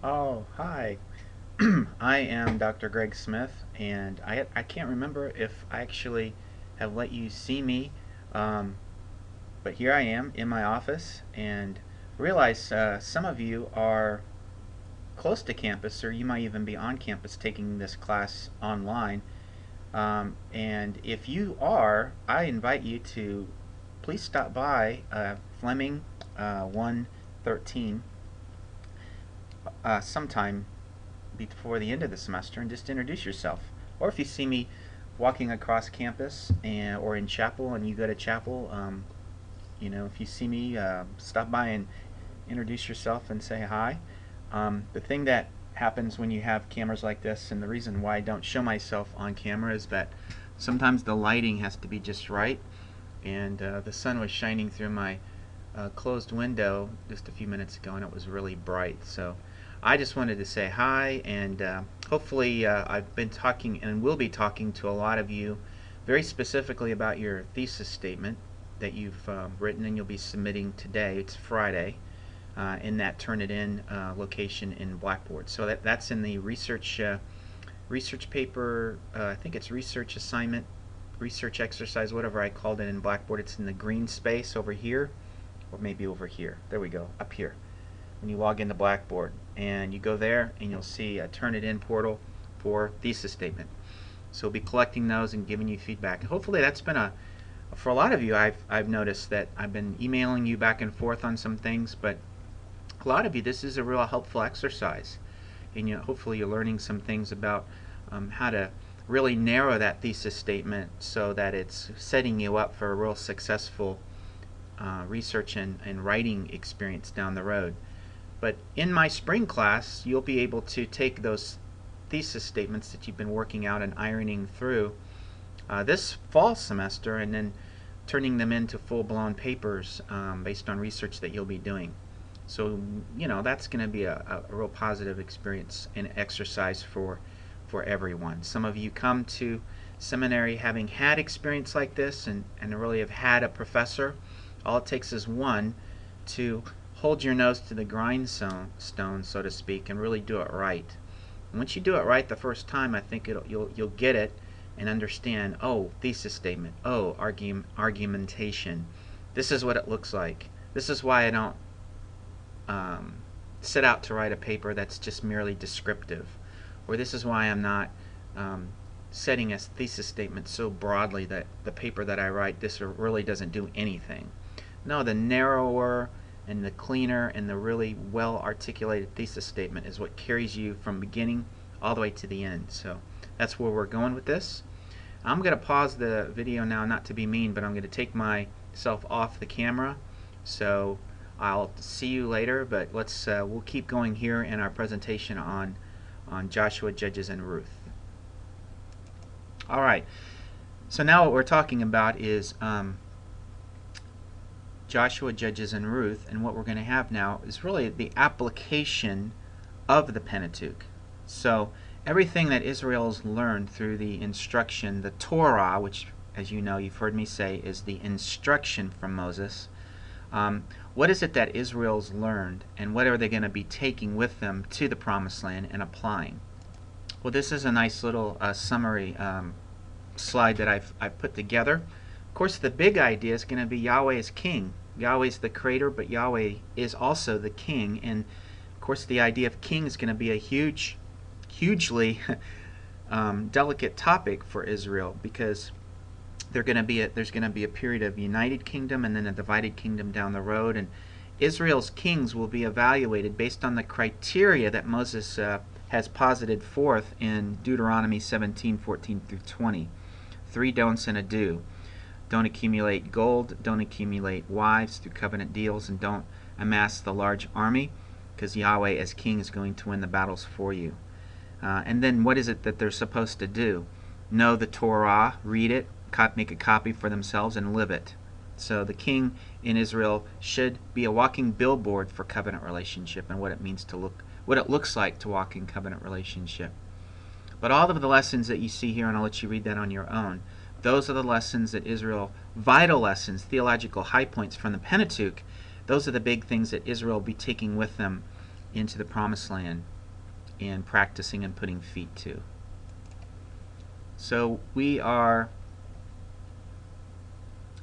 Oh, hi. I am Dr. Greg Smith, and I can't remember if I actually have let you see me, um, but here I am in my office, and realize some of you are close to campus, or you might even be on campus taking this class online. And if you are, I invite you to please stop by Fleming 113 sometime before the end of the semester and just introduce yourself. Or if you see me walking across campus or in chapel and you go to chapel, if you see me, stop by and introduce yourself and say hi. The thing that happens when you have cameras like this, and the reason why I don't show myself on camera, is that sometimes the lighting has to be just right. And the sun was shining through my closed window just a few minutes ago, and it was really bright. So I just wanted to say hi, and hopefully I've been talking and will be talking to a lot of you very specifically about your thesis statement that you've written and you'll be submitting today. It's Friday in that Turnitin location in Blackboard. So that's in the research paper. I think it's research assignment, research exercise, whatever I called it in Blackboard. It's in the green space over here, or maybe over here. There we go, up here. When you log into Blackboard, and you go there, and you'll see a Turnitin portal for thesis statement. So we'll be collecting those and giving you feedback. Hopefully that's been for a lot of you, I've noticed that I've been emailing you back and forth on some things, but a lot of you, this is a real helpful exercise. And hopefully you're learning some things about how to really narrow that thesis statement so that it's setting you up for a real successful research and writing experience down the road. But in my spring class, you'll be able to take those thesis statements that you've been working out and ironing through this fall semester, and then turning them into full-blown papers based on research that you'll be doing. So that's going to be a real positive experience and exercise for everyone. Some of you come to seminary having had experience like this and really have had a professor. All it takes is one to hold your nose to the grindstone, so to speak, and really do it right. And once you do it right the first time, I think you'll get it and understand, oh, thesis statement, oh, argumentation. This is what it looks like. This is why I don't set out to write a paper that's just merely descriptive. Or this is why I'm not setting a thesis statement so broadly that the paper that I write, this really doesn't do anything. No, the narrower and the cleaner and the really well articulated thesis statement is what carries you from beginning all the way to the end. So that's where we're going with this. I'm going to pause the video now, not to be mean, but I'm going to take myself off the camera. So I'll see you later, but we'll keep going here in our presentation on Joshua, Judges, and Ruth. All right. So now what we're talking about is Joshua, Judges, and Ruth, and what we're going to have now is really the application of the Pentateuch. So everything that Israel's learned through the instruction, the Torah, which, as you know, you've heard me say, is the instruction from Moses. What is it that Israel's learned, and what are they going to be taking with them to the Promised Land and applying? Well, this is a nice little summary slide that I've put together. Of course, the big idea is going to be Yahweh is king. Yahweh is the creator, but Yahweh is also the king. And of course, the idea of king is going to be a hugely delicate topic for Israel, because there's going to be a period of united kingdom and then a divided kingdom down the road, and Israel's kings will be evaluated based on the criteria that Moses has posited forth in Deuteronomy 17:14 through 20. 3 don'ts and a do. Don't accumulate gold, don't accumulate wives through covenant deals, and don't amass the large army, because Yahweh as king is going to win the battles for you. And then what is it that they're supposed to do? Know the Torah, read it, make a copy for themselves, and live it. So the king in Israel should be a walking billboard for covenant relationship and what it looks like to walk in covenant relationship. But all of the lessons that you see here, and I'll let you read that on your own, those are the lessons that Israel, vital lessons, theological high points from the Pentateuch. Those are the big things that Israel will be taking with them into the promised land and practicing and putting feet to. So we are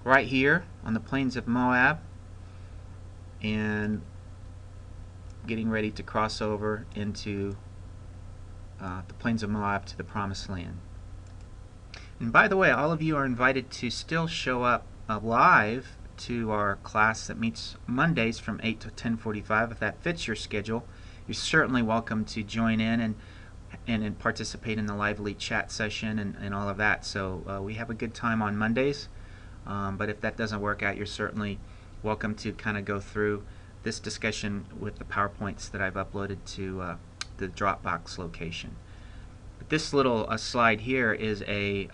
right here on the plains of Moab and getting ready to cross over into the plains of Moab to the promised land. And by the way, all of you are invited to still show up live to our class that meets Mondays from 8 to 10:45. If that fits your schedule, you're certainly welcome to join in and participate in the lively chat session and all of that. So we have a good time on Mondays, but if that doesn't work out, you're certainly welcome to kind of go through this discussion with the PowerPoints that I've uploaded to the Dropbox location. But this little slide here is the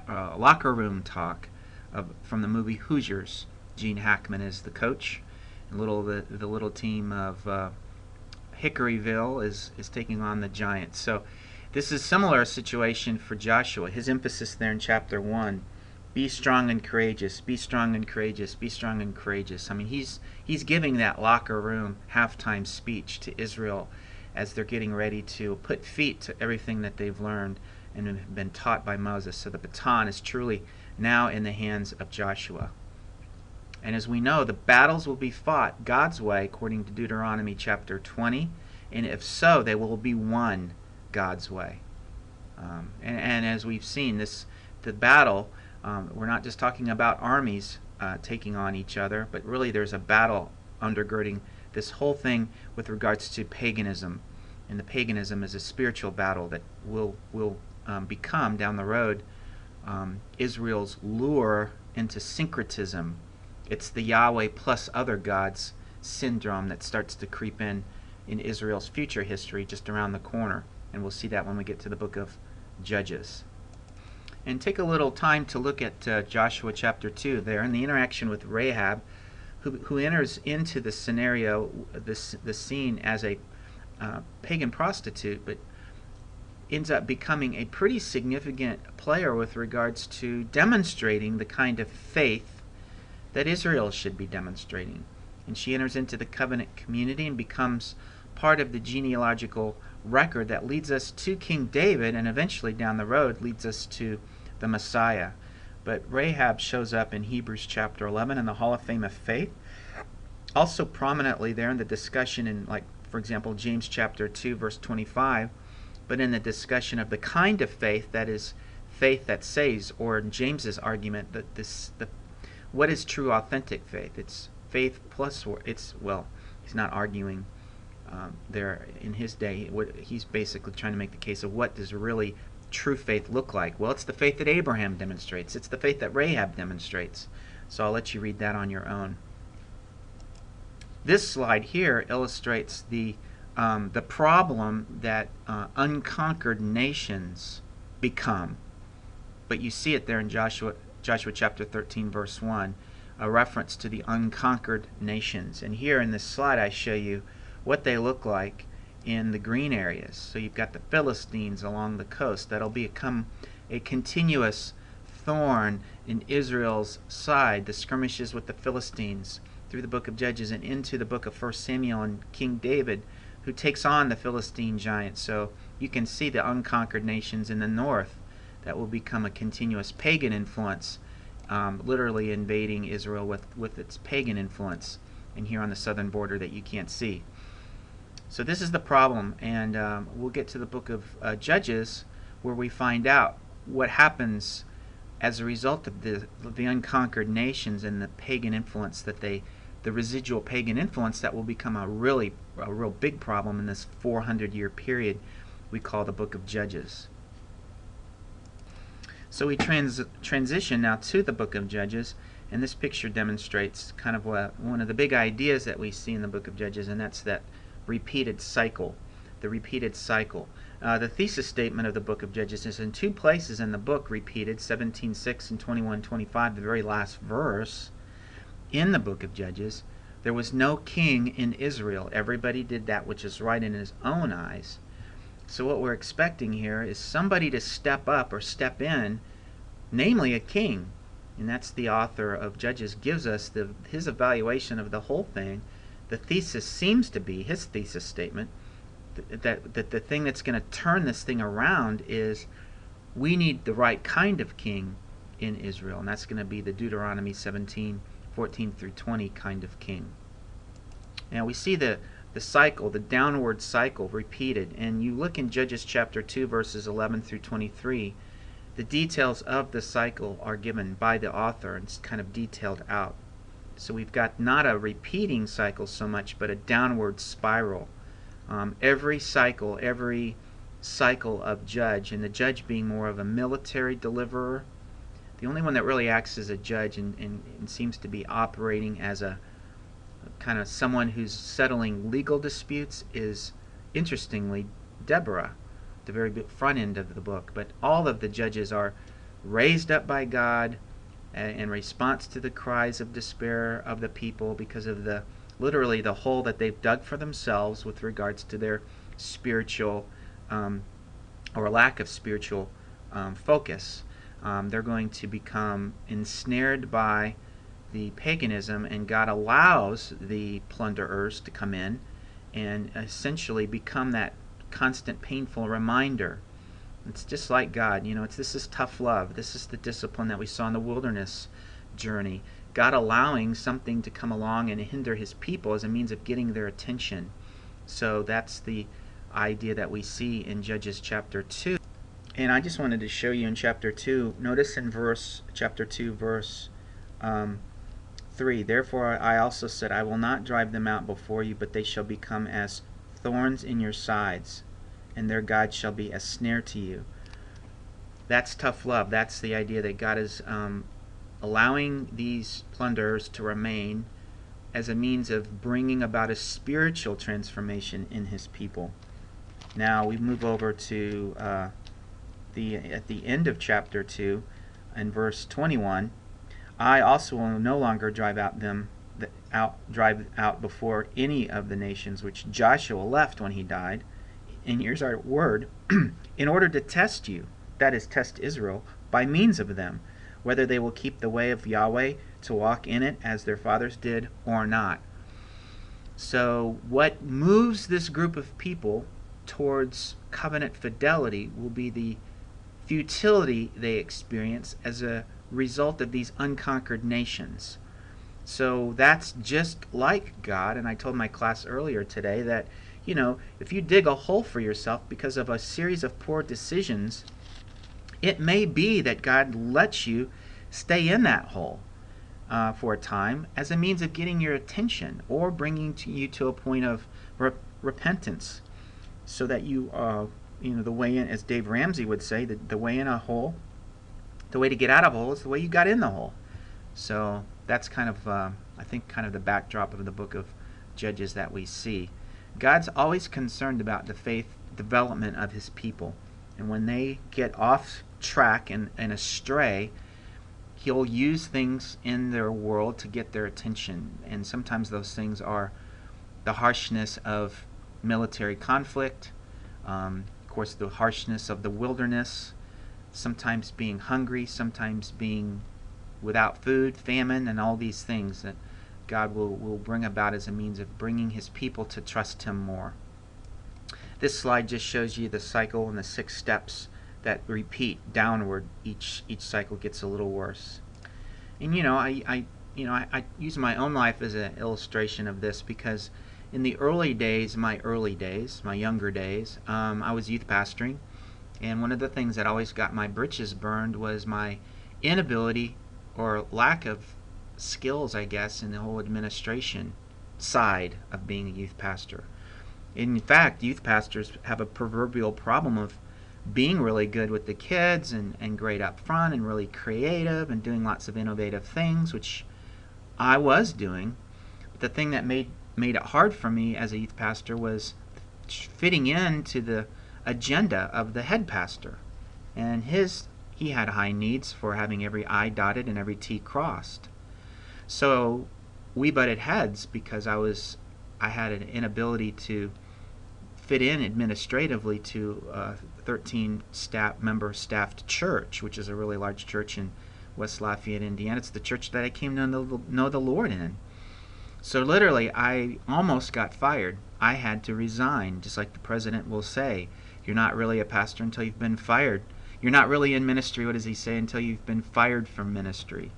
locker room talk from the movie Hoosiers. Gene Hackman is the coach. And the little team of Hickoryville is taking on the Giants. So this is a similar situation for Joshua. His emphasis there in chapter 1, be strong and courageous, be strong and courageous, be strong and courageous. I mean, he's giving that locker room halftime speech to Israel as they're getting ready to put feet to everything that they've learned and have been taught by Moses. So the baton is truly now in the hands of Joshua. And as we know, the battles will be fought God's way, according to Deuteronomy chapter 20, and if so, they will be won God's way. And as we've seen, the battle, we're not just talking about armies taking on each other, but really there's a battle undergirding this whole thing with regards to paganism. And the paganism is a spiritual battle that will become, down the road, Israel's lure into syncretism. It's the Yahweh plus other gods syndrome that starts to creep in Israel's future history just around the corner. And we'll see that when we get to the book of Judges. And take a little time to look at Joshua chapter 2 there and the interaction with Rahab, who enters into the scenario, the scene as a pagan prostitute, but ends up becoming a pretty significant player with regards to demonstrating the kind of faith that Israel should be demonstrating. And she enters into the covenant community and becomes part of the genealogical record that leads us to King David and eventually down the road leads us to the Messiah. But Rahab shows up in Hebrews chapter 11 in the Hall of Fame of Faith. Also prominently there in the discussion in, like, for example, James chapter 2 verse 25, but in the discussion of the kind of faith that is faith that saves, or in James's argument that what is true authentic faith? It's faith plus, he's not arguing there in his day. He's basically trying to make the case of what does really true faith look like. Well, it's the faith that Abraham demonstrates. It's the faith that Rahab demonstrates. So I'll let you read that on your own. This slide here illustrates the problem that unconquered nations become. But you see it there in Joshua chapter 13 verse 1, a reference to the unconquered nations. And here in this slide I show you what they look like in the green areas. So you've got the Philistines along the coast. That'll become a continuous thorn in Israel's side, the skirmishes with the Philistines through the book of Judges and into the book of 1 Samuel and King David, who takes on the Philistine giants. So you can see the unconquered nations in the north that will become a continuous pagan influence, literally invading Israel with its pagan influence, and here on the southern border that you can't see. So this is the problem, and we'll get to the book of Judges, where we find out what happens as a result of the unconquered nations and the pagan influence the residual pagan influence that will become a real big problem in this 400-year period we call the book of Judges. So we transition now to the book of Judges, and this picture demonstrates kind of one of the big ideas that we see in the book of Judges, and that's that repeated cycle, the repeated cycle. The thesis statement of the book of Judges is in two places in the book repeated, 17:6 and 21:25, the very last verse in the book of Judges. There was no king in Israel. Everybody did that which is right in his own eyes. So what we're expecting here is somebody to step up or step in, namely a king. And that's the author of Judges gives us his evaluation of the whole thing, the thesis seems to be, his thesis statement, that the thing that's going to turn this thing around is we need the right kind of king in Israel, and that's going to be the Deuteronomy 17:14 through 20 kind of king. Now we see the cycle, the downward cycle repeated, and you look in Judges chapter 2 verses 11 through 23, the details of the cycle are given by the author and it's kind of detailed out. So we've got not a repeating cycle so much, but a downward spiral. Every cycle of judge, and the judge being more of a military deliverer, the only one that really acts as a judge and seems to be operating as a kind of someone who's settling legal disputes is, interestingly, Deborah, the very front end of the book. But all of the judges are raised up by God in response to the cries of despair of the people because of literally the hole that they've dug for themselves with regards to their spiritual or lack of spiritual focus. They're going to become ensnared by the paganism, and God allows the plunderers to come in and essentially become that constant painful reminder. It's just like God, this is tough love. This is the discipline that we saw in the wilderness journey. God allowing something to come along and hinder his people as a means of getting their attention. So that's the idea that we see in Judges chapter 2. And I just wanted to show you in chapter 2, notice in chapter 2 verse 3, therefore I also said, I will not drive them out before you, but they shall become as thorns in your sides, and their God shall be a snare to you. That's tough love. That's the idea that God is allowing these plunderers to remain as a means of bringing about a spiritual transformation in his people. Now we move over to at the end of chapter 2 in verse 21, I also will no longer drive out before any of the nations which Joshua left when he died. And here's our word, in order to test you, that is, test Israel, by means of them, whether they will keep the way of Yahweh to walk in it as their fathers did or not. So what moves this group of people towards covenant fidelity will be the futility they experience as a result of these unconquered nations. So that's just like God, and I told my class earlier today that, if you dig a hole for yourself because of a series of poor decisions, it may be that God lets you stay in that hole for a time as a means of getting your attention or bringing you to a point of repentance, so that you, the way in, as Dave Ramsey would say, the way in a hole, the way to get out of a hole is the way you got in the hole. So that's kind of, I think, kind of the backdrop of the book of Judges that we see. God's always concerned about the faith development of his people. And when they get off track and astray, he'll use things in their world to get their attention. And sometimes those things are the harshness of military conflict, of course the harshness of the wilderness, sometimes being hungry, sometimes being without food, famine, and all these things that God will bring about as a means of bringing his people to trust him more. This slide just shows you the cycle and the 6 steps that repeat downward. Each cycle gets a little worse. And I use my own life as an illustration of this because in the early days, my younger days, I was youth pastoring, and one of the things that always got my britches burned was my inability or lack of skills, I guess, in the whole administration side of being a youth pastor. In fact, youth pastors have a proverbial problem of being really good with the kids and great up front and really creative and doing lots of innovative things, which I was doing. But the thing that made it hard for me as a youth pastor was fitting into the agenda of the head pastor. And he had high needs for having every I dotted and every T crossed. So we butted heads because I had an inability to fit in administratively to a 13 member staffed church, which is a really large church in West Lafayette, Indiana. It's the church that I came to know the Lord in. So literally, I almost got fired. I had to resign, just like the president will say. You're not really a pastor until you've been fired. You're not really in ministry, what does he say, until you've been fired from ministry.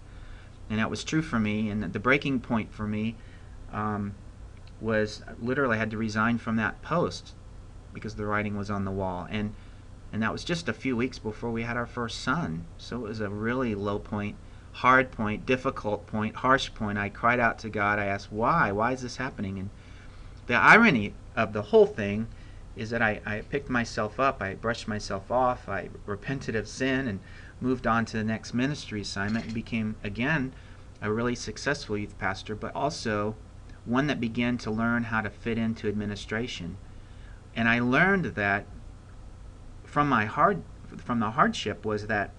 And that was true for me. And the breaking point for me was literally I had to resign from that post because the writing was on the wall. And that was just a few weeks before we had our first son. So it was a really low point, hard point, difficult point, harsh point. I cried out to God. I asked, why? Why is this happening? And the irony of the whole thing is that I picked myself up, I brushed myself off, I repented of sin and moved on to the next ministry assignment and became, again, a really successful youth pastor, but also one that began to learn how to fit into administration. And I learned that from the hardship was that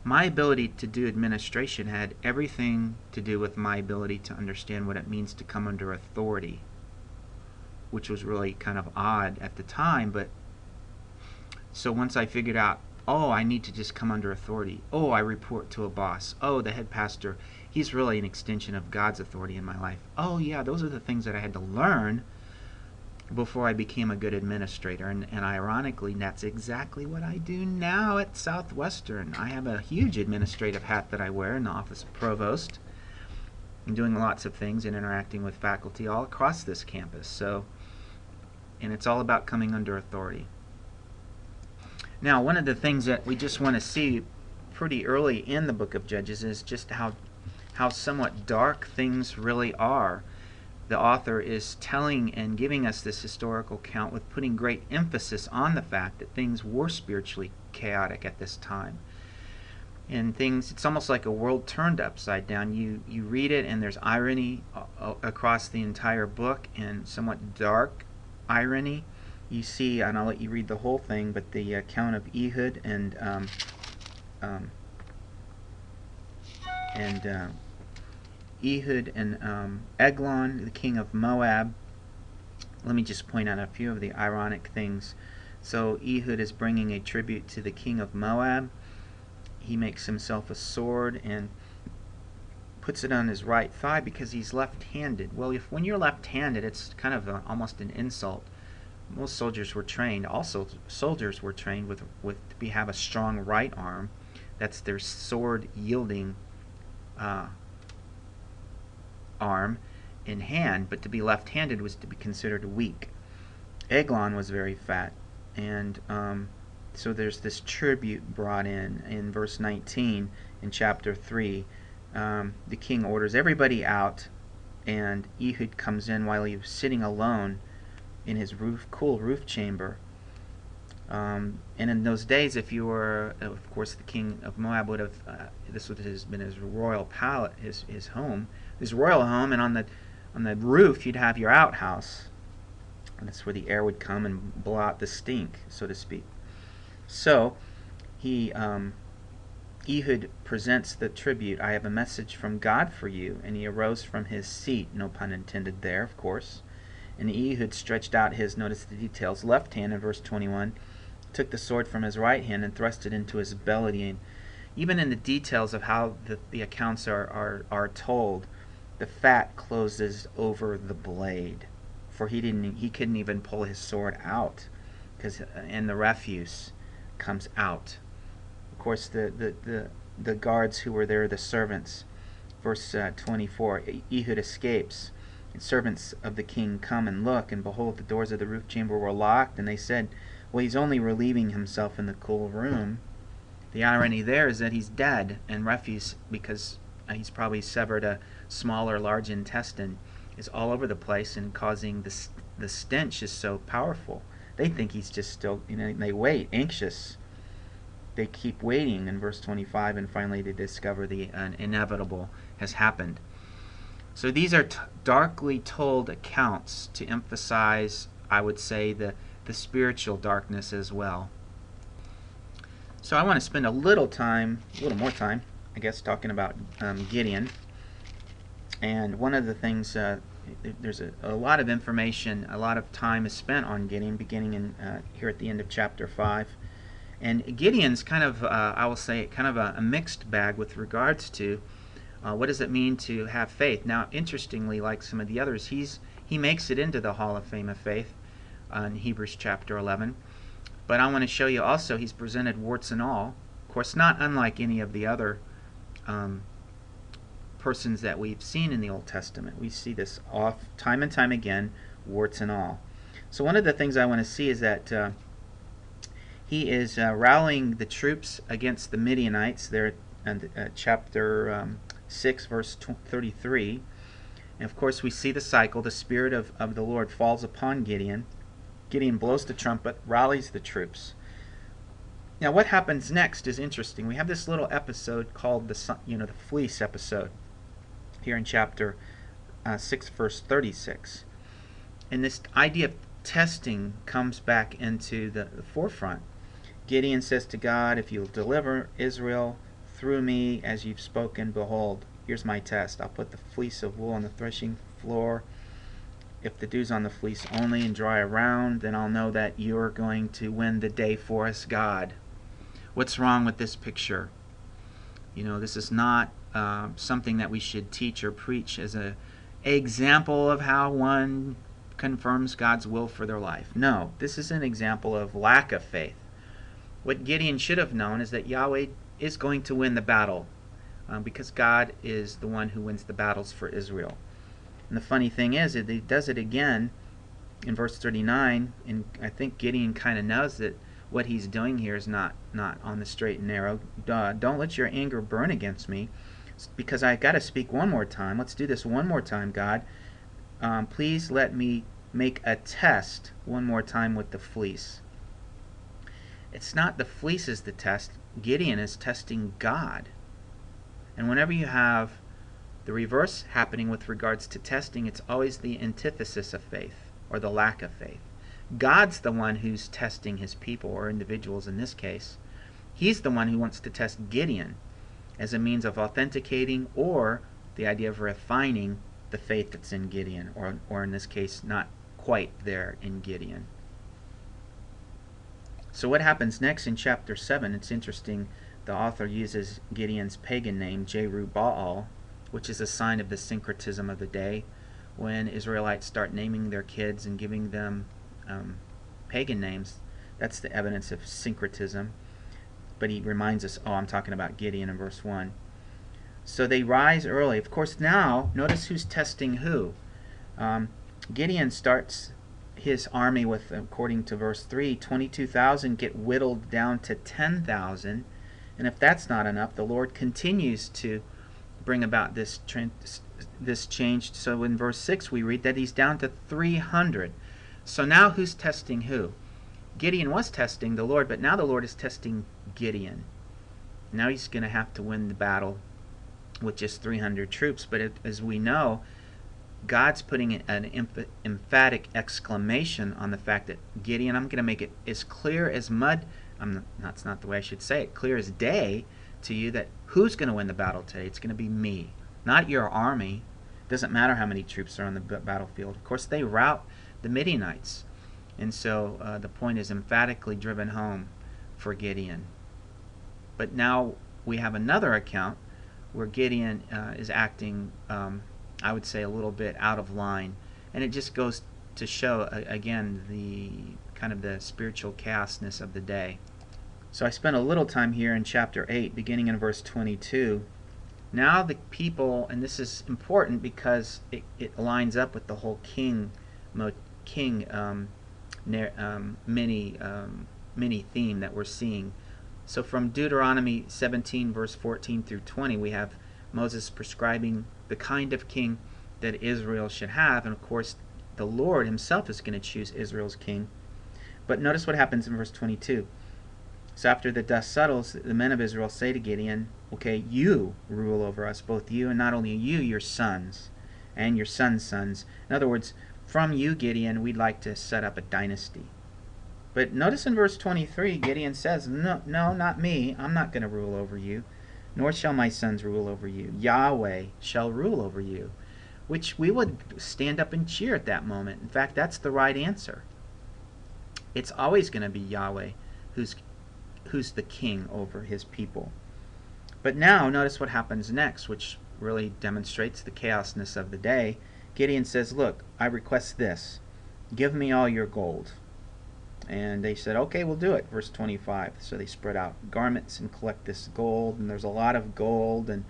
my ability to do administration had everything to do with my ability to understand what it means to come under authority, which was really kind of odd at the time. But so once I figured out, oh, I need to just come under authority. Oh, I report to a boss. Oh, the head pastor, he's really an extension of God's authority in my life. Oh, yeah, those are the things that I had to learn before I became a good administrator. And ironically, that's exactly what I do now at Southwestern. I have a huge administrative hat that I wear in the office of provost. I'm doing lots of things and interacting with faculty all across this campus. So, and it's all about coming under authority. Now, one of the things that we just want to see pretty early in the book of Judges is just how somewhat dark things really are. The author is telling and giving us this historical account with putting great emphasis on the fact that things were spiritually chaotic at this time. And things, it's almost like a world turned upside down. You read it and there's irony across the entire book, and somewhat dark irony. You see, and I'll let you read the whole thing, but the account of Ehud and Eglon, the king of Moab. Let me just point out a few of the ironic things. So Ehud is bringing a tribute to the king of Moab. He makes himself a sword and puts it on his right thigh because he's left-handed. Well, when you're left-handed, it's kind of almost an insult. Most soldiers were trained. Also, soldiers were trained to have a strong right arm. That's their sword-yielding arm in hand, but to be left-handed was to be considered weak. Eglon was very fat, and so there's this tribute brought in verse 19 in chapter 3. The king orders everybody out, and Ehud comes in while he was sitting alone in his cool roof chamber. And in those days, if you were, of course, the king of Moab would have, this would have been his royal palace, his home, his royal home, and on the roof you'd have your outhouse, and that's where the air would come and blow out the stink, so to speak. So Ehud presents the tribute. I have a message from God for you. And he arose from his seat, no pun intended there, of course. And Ehud stretched out his, notice the details, left hand in verse 21, took the sword from his right hand and thrust it into his belly. And even in the details of how the accounts are told, the fat closes over the blade, for he couldn't even pull his sword out, and the refuse comes out. Of course, the guards who were there, the servants, verse 24, Ehud escapes. And servants of the king come and look, and behold, the doors of the roof chamber were locked, and they said, well, he's only relieving himself in the cool room. The irony there is that he's dead, and refuse, because he's probably severed a small or large intestine, is all over the place and causing the stench is so powerful. They think he's just still, they wait, anxious. They keep waiting in verse 25, and finally they discover the inevitable has happened. So these are darkly told accounts to emphasize, I would say, the spiritual darkness as well. So I want to spend a little more time, I guess, talking about Gideon. And one of the things, there's a lot of information, a lot of time is spent on Gideon, beginning in here at the end of chapter 5. And Gideon's kind of, I will say, kind of a mixed bag with regards to What does it mean to have faith? Now, interestingly, like some of the others, he makes it into the Hall of Fame of Faith in Hebrews chapter 11. But I want to show you also he's presented warts and all. Of course, not unlike any of the other persons that we've seen in the Old Testament. We see this time and time again, warts and all. So one of the things I want to see is that he is rallying the troops against the Midianites there in chapter 6, verse 33. And of course we see the cycle. The Spirit of the Lord falls upon Gideon. Gideon blows the trumpet, rallies the troops. Now what happens next is interesting. We have this little episode called the fleece episode here in chapter 6, verse 36. And this idea of testing comes back into the forefront. Gideon says to God, if you'll deliver Israel through me as you've spoken, behold, here's my test. I'll put the fleece of wool on the threshing floor. If the dew's on the fleece only and dry around, then I'll know that you're going to win the day for us, God. What's wrong with this picture? This is not something that we should teach or preach as an example of how one confirms God's will for their life. No, this is an example of lack of faith. What Gideon should have known is that Yahweh is going to win the battle because God is the one who wins the battles for Israel. And the funny thing is that he does it again in verse 39, and I think Gideon kind of knows that what he's doing here is not on the straight and narrow. Don't let your anger burn against me, because I've got to speak one more time. Let's do this one more time, God. Please let me make a test one more time with the fleece. It's not the fleece is the test. Gideon is testing God. And whenever you have the reverse happening with regards to testing, it's always the antithesis of faith, or the lack of faith. God's the one who's testing his people, or individuals in this case. He's the one who wants to test Gideon as a means of authenticating, or the idea of refining the faith that's in Gideon, or in this case, not quite there in Gideon. So what happens next in chapter 7? It's interesting. The author uses Gideon's pagan name, Jerubbaal, which is a sign of the syncretism of the day. When Israelites start naming their kids and giving them pagan names, that's the evidence of syncretism. But he reminds us, I'm talking about Gideon in verse 1. So they rise early. Of course, now, notice who's testing who. Gideon starts his army with, according to verse 3, 22,000 get whittled down to 10,000. And if that's not enough, the Lord continues to bring about this change. So in verse 6 we read that he's down to 300. So now who's testing who? Gideon was testing the Lord, but now the Lord is testing Gideon. Now he's going to have to win the battle with just 300 troops. But as we know, God's putting an emphatic exclamation on the fact that, Gideon, I'm going to make it as clear as mud. That's not the way I should say it. Clear as day to you that who's going to win the battle today? It's going to be me, not your army. Doesn't matter how many troops are on the battlefield. Of course, they rout the Midianites. And so the point is emphatically driven home for Gideon. But now we have another account where Gideon is acting, I would say, a little bit out of line. And it just goes to show, again, the kind of the spiritual chaosness of the day. So I spent a little time here in chapter 8, beginning in verse 22. Now the people, and this is important because it lines up with the whole mini theme that we're seeing. So from Deuteronomy 17, verse 14 through 20, we have Moses prescribing the kind of king that Israel should have, and of course the Lord himself is going to choose Israel's king. But notice what happens in verse 22. So after the dust settles, the men of Israel say to Gideon, okay, you rule over us, both you, and not only you, your sons, and your sons' sons. In other words, from you, Gideon, we'd like to set up a dynasty. But notice in verse 23, Gideon says, no, not me. I'm not going to rule over you, nor shall my sons rule over you. Yahweh shall rule over you, which we would stand up and cheer at that moment. In fact, that's the right answer. It's always going to be Yahweh who's the king over his people. But now, notice what happens next, which really demonstrates the chaosness of the day. Gideon says, look, I request this. Give me all your gold. And they said, okay, we'll do it. Verse 25. So they spread out garments and collect this gold. And there's a lot of gold. And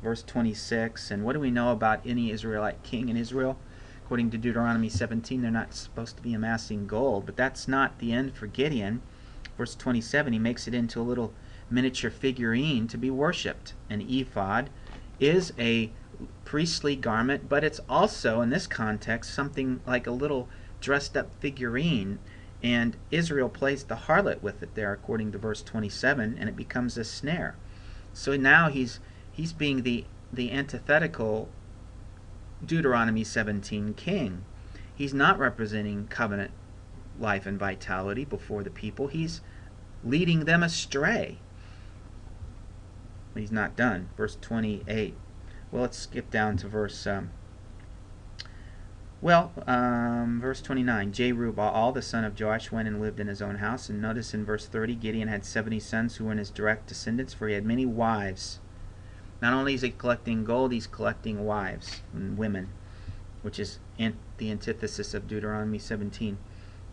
verse 26. And what do we know about any Israelite king in Israel? According to Deuteronomy 17, they're not supposed to be amassing gold. But that's not the end for Gideon. Verse 27, he makes it into a little miniature figurine to be worshipped. An ephod is a priestly garment, but it's also, in this context, something like a little dressed up figurine. And Israel plays the harlot with it there, according to verse 27, and it becomes a snare. So now he's being the antithetical Deuteronomy 17 king. He's not representing covenant life and vitality before the people. He's leading them astray. But he's not done. Verse 28. Well, let's skip down to verse verse 29. Jerubbaal, all the son of Joash, went and lived in his own house. And notice in verse 30, Gideon had 70 sons who were in his direct descendants, for he had many wives. Not only is he collecting gold, he's collecting wives and women, which is the antithesis of Deuteronomy 17.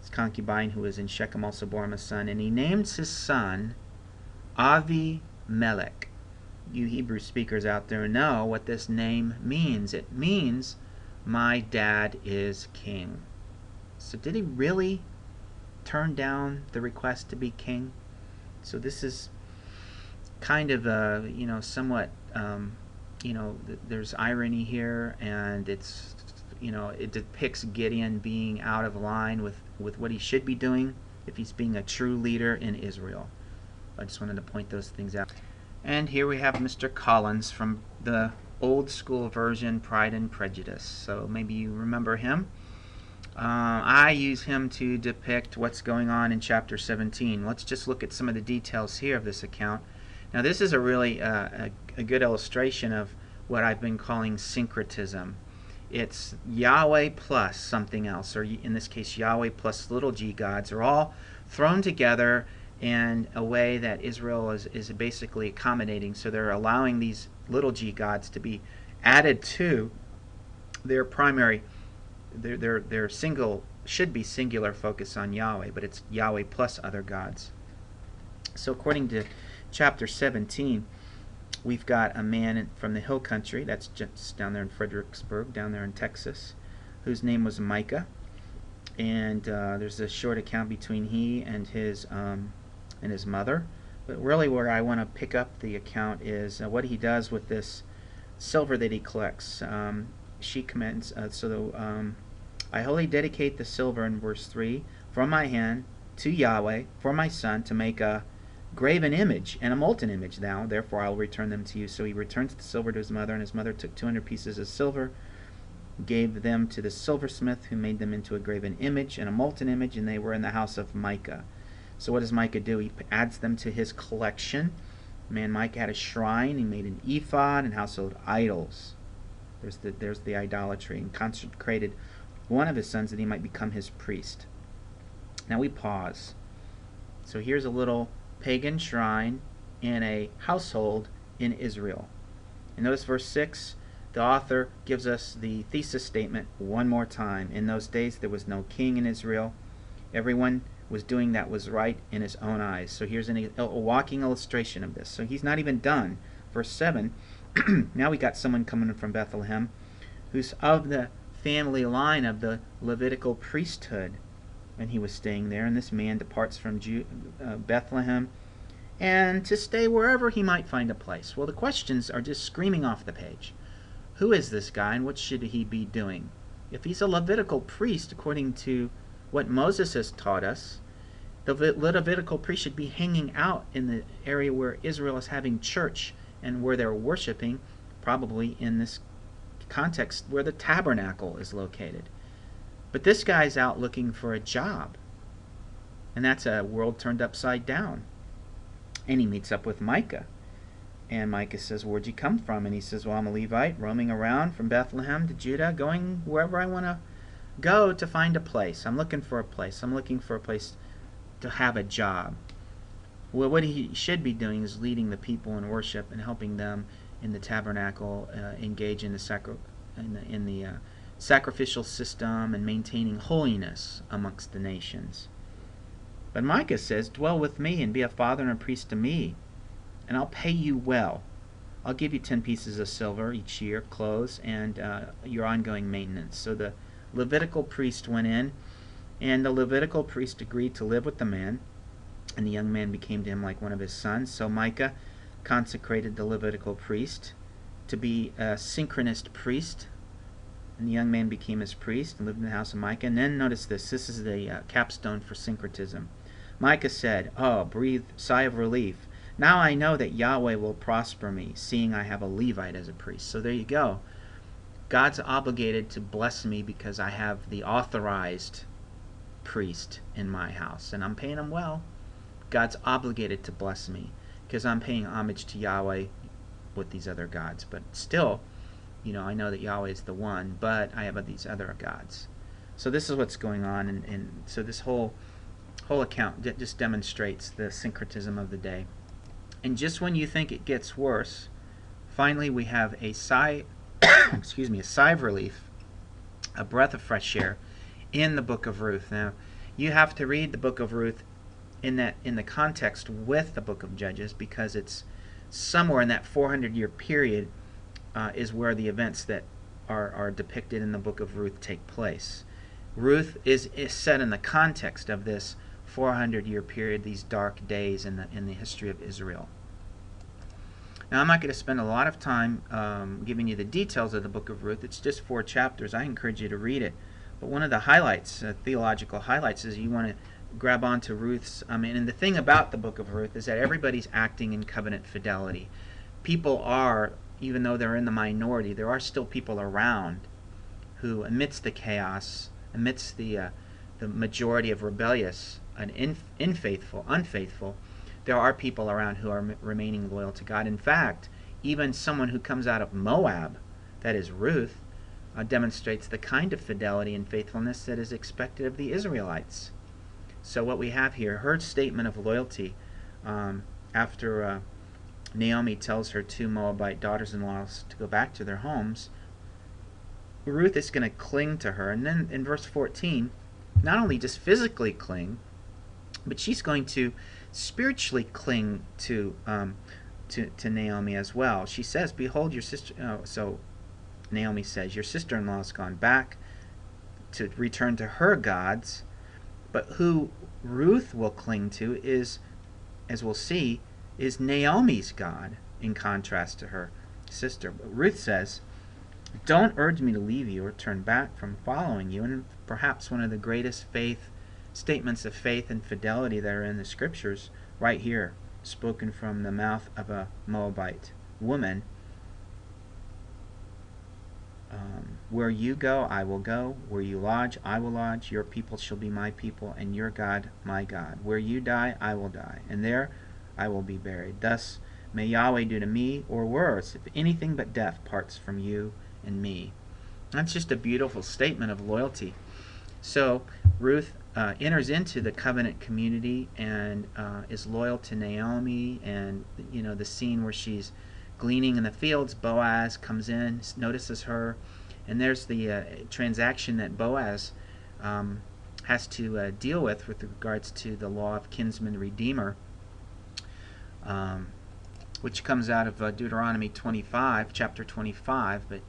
His concubine, who was in Shechem, also bore him a son, and he named his son Avimelech. You Hebrew speakers out there know what this name means. It means, my dad is king. So did he really turn down the request to be king? So this is kind of a, somewhat, there's irony here, and it's, it depicts Gideon being out of line with what he should be doing if he's being a true leader in Israel. I just wanted to point those things out. And here we have Mr. Collins from the old school version, Pride and Prejudice. So maybe you remember him. I use him to depict what's going on in chapter 17. Let's just look at some of the details here of this account. Now this is a really a good illustration of what I've been calling syncretism. It's Yahweh plus something else, or in this case Yahweh plus little g gods, are all thrown together in a way that Israel is basically accommodating. So they're allowing these little g gods to be added to their primary, their single, should be singular focus on Yahweh, but it's Yahweh plus other gods. So according to chapter 17, we've got a man from the hill country, that's just down there in Fredericksburg, down there in Texas, whose name was Micah. And there's a short account between he and his mother. But really where I want to pick up the account is what he does with this silver that he collects. She commends, I wholly dedicate the silver, in verse 3, from my hand to Yahweh for my son to make a graven image and a molten image now, therefore I will return them to you. So he returns the silver to his mother, and his mother took 200 pieces of silver, gave them to the silversmith, who made them into a graven image and a molten image, and they were in the house of Micah. So what does Micah do? He adds them to his collection. Man, Micah had a shrine. He made an ephod and household idols. There's the idolatry, and consecrated one of his sons that he might become his priest. Now we pause. So here's a little pagan shrine in a household in Israel. And notice verse 6, the author gives us the thesis statement one more time. In those days there was no king in Israel. Everyone was doing that was right in his own eyes. So here's a walking illustration of this. So he's not even done. Verse 7, now we got someone coming from Bethlehem who's of the family line of the Levitical priesthood. And he was staying there, and this man departs from Bethlehem and to stay wherever he might find a place. Well, the questions are just screaming off the page. Who is this guy, and what should he be doing? If he's a Levitical priest, according to what Moses has taught us, the Levitical priest should be hanging out in the area where Israel is having church and where they're worshiping, probably in this context where the tabernacle is located. But this guy's out looking for a job, and that's a world turned upside down. And he meets up with Micah, and Micah says, where'd you come from? And he says, well, I'm a Levite roaming around from Bethlehem to Judah, going wherever I want to go to find a place. I'm looking for a place. I'm looking for a place to have a job. Well, what he should be doing is leading the people in worship and helping them in the tabernacle, engage in the sacrificial system and maintaining holiness amongst the nations. But Micah says, dwell with me and be a father and a priest to me, and I'll pay you well. I'll give you 10 pieces of silver each year, clothes, and your ongoing maintenance. So the Levitical priest went in, and the Levitical priest agreed to live with the man, and the young man became to him like one of his sons. So Micah consecrated the Levitical priest to be a synchronist priest, and the young man became his priest and lived in the house of Micah. And then notice this is the capstone for syncretism. Micah said, oh, breathe sigh of relief. Now I know that Yahweh will prosper me, seeing I have a Levite as a priest. So there you go. God's obligated to bless me because I have the authorized priest in my house, and I'm paying him well. God's obligated to bless me because I'm paying homage to Yahweh with these other gods. But still, I know that Yahweh is the one, but I have these other gods. So this is what's going on, and so this whole account just demonstrates the syncretism of the day. And just when you think it gets worse, finally we have a sigh, excuse me, a sigh of relief, a breath of fresh air in the book of Ruth. Now, you have to read the book of Ruth in the context with the book of Judges, because it's somewhere in that 400-year period is where the events that are depicted in the book of Ruth take place. Ruth is set in the context of this 400-year period, these dark days in the history of Israel. Now, I'm not going to spend a lot of time giving you the details of the book of Ruth. It's just 4 chapters. I encourage you to read it. But one of the highlights, theological highlights, is you want to grab onto Ruth's. And the thing about the book of Ruth is that everybody's acting in covenant fidelity. People are, even though they're in the minority, there are still people around who, amidst the chaos, amidst the majority of rebellious and unfaithful, there are people around who are remaining loyal to God. In fact, even someone who comes out of Moab, that is Ruth, demonstrates the kind of fidelity and faithfulness that is expected of the Israelites. So what we have here, her statement of loyalty after Naomi tells her 2 Moabite daughters-in-law to go back to their homes, Ruth is going to cling to her. And then in verse 14, not only just physically cling, but she's going to spiritually cling to Naomi as well. She says, behold, your sister... so Naomi says, your sister-in-law has gone back to return to her gods, but who Ruth will cling to is, as we'll see, is Naomi's God, in contrast to her sister. But Ruth says, don't urge me to leave you or turn back from following you. And perhaps one of the greatest statements of faith and fidelity that are in the scriptures, right here, spoken from the mouth of a Moabite woman. Where you go, I will go. Where you lodge, I will lodge. Your people shall be my people, and your God, my God. Where you die, I will die, and there I will be buried. Thus may Yahweh do to me, or worse, if anything but death parts from you and me. That's just a beautiful statement of loyalty. So Ruth enters into the covenant community and is loyal to Naomi, and the scene where she's gleaning in the fields, Boaz comes in, notices her, and there's the transaction that Boaz has to deal with regards to the law of kinsman redeemer, which comes out of Deuteronomy 25, chapter 25. But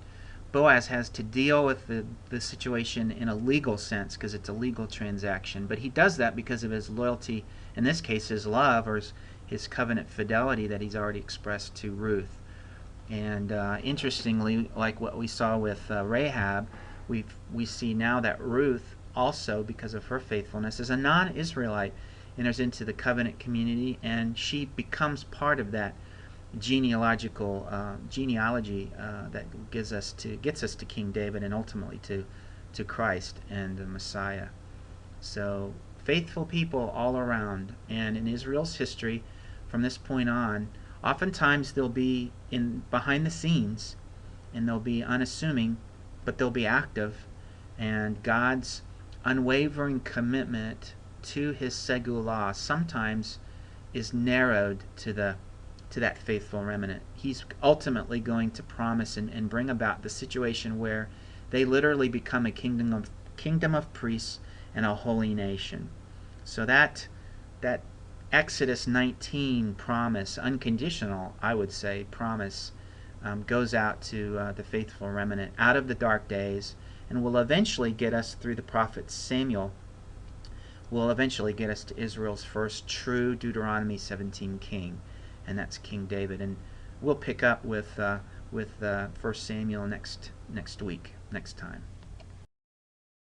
Boaz has to deal with the situation in a legal sense because it's a legal transaction. But he does that because of his loyalty, in this case his love, or his covenant fidelity that he's already expressed to Ruth. And interestingly, like what we saw with Rahab, we see now that Ruth also, because of her faithfulness as a non-Israelite, enters into the covenant community, and she becomes part of that genealogy that gets us to King David and ultimately to Christ and the Messiah. So faithful people all around. And in Israel's history, from this point on, oftentimes they'll be behind the scenes, and they'll be unassuming, but they'll be active, and God's unwavering commitment to his segulah sometimes is narrowed to the to that faithful remnant. He's ultimately going to promise and bring about the situation where they literally become a kingdom of priests and a holy nation. So that Exodus 19 promise, unconditional, I would say, promise, goes out to the faithful remnant out of the dark days, and will eventually get us through the prophet Samuel, will eventually get us to Israel's first true Deuteronomy 17 king, and that's King David. And we'll pick up with 1 Samuel next time.